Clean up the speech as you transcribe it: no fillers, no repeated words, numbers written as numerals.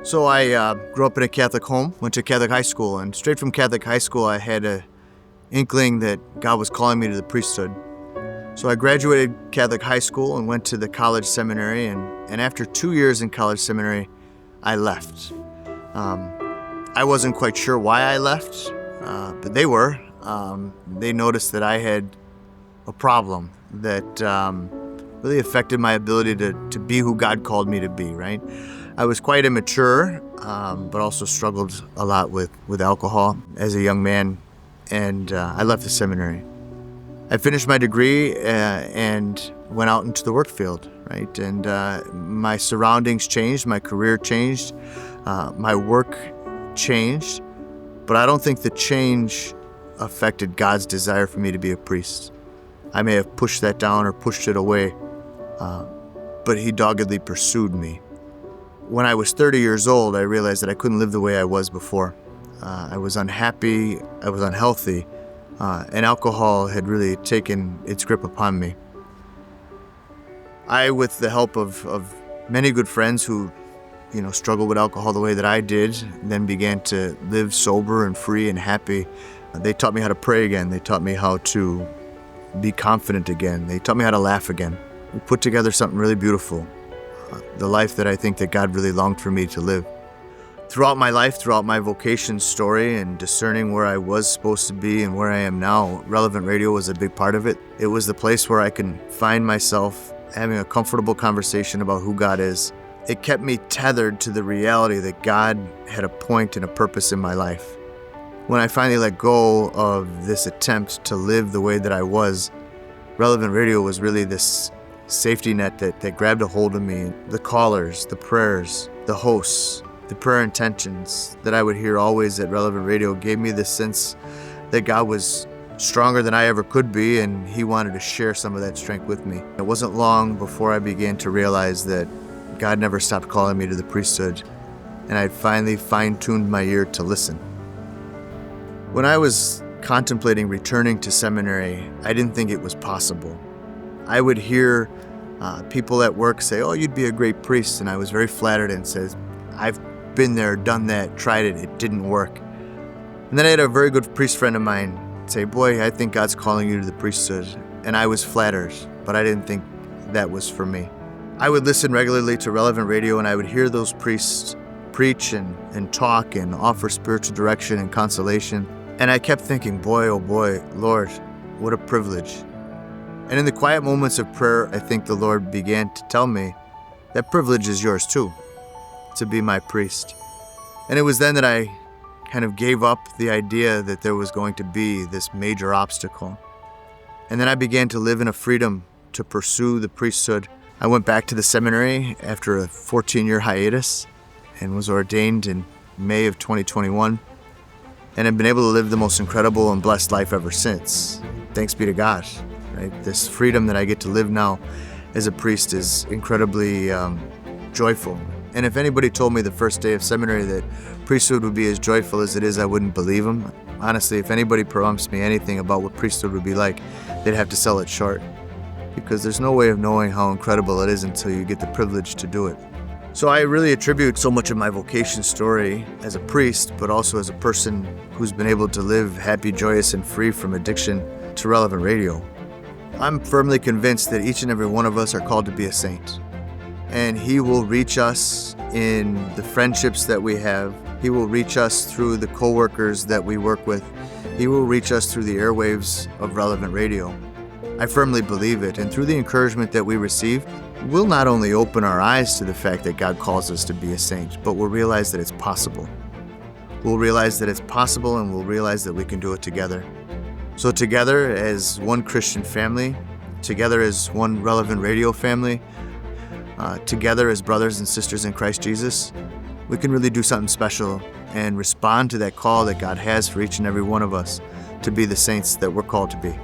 So I grew up in a Catholic home, went to Catholic high school, and straight from Catholic high school I had an inkling that God was calling me to the priesthood. So I graduated Catholic high school and went to the college seminary, and after 2 years in college seminary, I left. I wasn't quite sure why I left, but they were. They noticed that I had a problem that really affected my ability to be who God called me to be, right? I was quite immature, but also struggled a lot with alcohol as a young man, and I left the seminary. I finished my degree and went out into the work field, right? And my surroundings changed, my career changed, my work changed, but I don't think the change affected God's desire for me to be a priest. I may have pushed that down or pushed it away, but He doggedly pursued me. When I was 30 years old, I realized that I couldn't live the way I was before. I was unhappy, I was unhealthy, and alcohol had really taken its grip upon me. I, with the help of many good friends who, struggled with alcohol the way that I did, then began to live sober and free and happy. They taught me how to pray again. They taught me how to be confident again. They taught me how to laugh again. We put together something really beautiful, the life that I think that God really longed for me to live. Throughout my life, throughout my vocation story and discerning where I was supposed to be and where I am now, Relevant Radio was a big part of it. It was the place where I can find myself having a comfortable conversation about who God is. It kept me tethered to the reality that God had a point and a purpose in my life. When I finally let go of this attempt to live the way that I was, Relevant Radio was really this safety net that grabbed a hold of me. The callers, the prayers, the hosts, the prayer intentions that I would hear always at Relevant Radio gave me this sense that God was stronger than I ever could be, and He wanted to share some of that strength with me. It wasn't long before I began to realize that God never stopped calling me to the priesthood, and I'd finally fine-tuned my ear to listen. When I was contemplating returning to seminary, I didn't think it was possible. I would hear people at work say, "Oh, you'd be a great priest," and I was very flattered and said, "I've been there, done that, tried it, it didn't work." And then I had a very good priest friend of mine say, "Boy, I think God's calling you to the priesthood." And I was flattered, but I didn't think that was for me. I would listen regularly to Relevant Radio, and I would hear those priests preach and talk and offer spiritual direction and consolation. And I kept thinking, boy, oh boy, Lord, what a privilege. And in the quiet moments of prayer, I think the Lord began to tell me, that privilege is yours too, to be my priest. And it was then that I kind of gave up the idea that there was going to be this major obstacle. And then I began to live in a freedom to pursue the priesthood. I went back to the seminary after a 14-year hiatus and was ordained in May of 2021. And I've been able to live the most incredible and blessed life ever since. Thanks be to God. Right? This freedom that I get to live now as a priest is incredibly joyful. And if anybody told me the first day of seminary that priesthood would be as joyful as it is, I wouldn't believe them. Honestly, if anybody promised me anything about what priesthood would be like, they'd have to sell it short. Because there's no way of knowing how incredible it is until you get the privilege to do it. So I really attribute so much of my vocation story as a priest, but also as a person who's been able to live happy, joyous, and free from addiction to Relevant Radio. I'm firmly convinced that each and every one of us are called to be a saint. And He will reach us in the friendships that we have. He will reach us through the coworkers that we work with. He will reach us through the airwaves of Relevant Radio. I firmly believe it, and through the encouragement that we receive, we'll not only open our eyes to the fact that God calls us to be a saint, but we'll realize that it's possible. We'll realize that it's possible, and we'll realize that we can do it together. So together as one Christian family, together as one Relevant Radio family, together as brothers and sisters in Christ Jesus, we can really do something special and respond to that call that God has for each and every one of us to be the saints that we're called to be.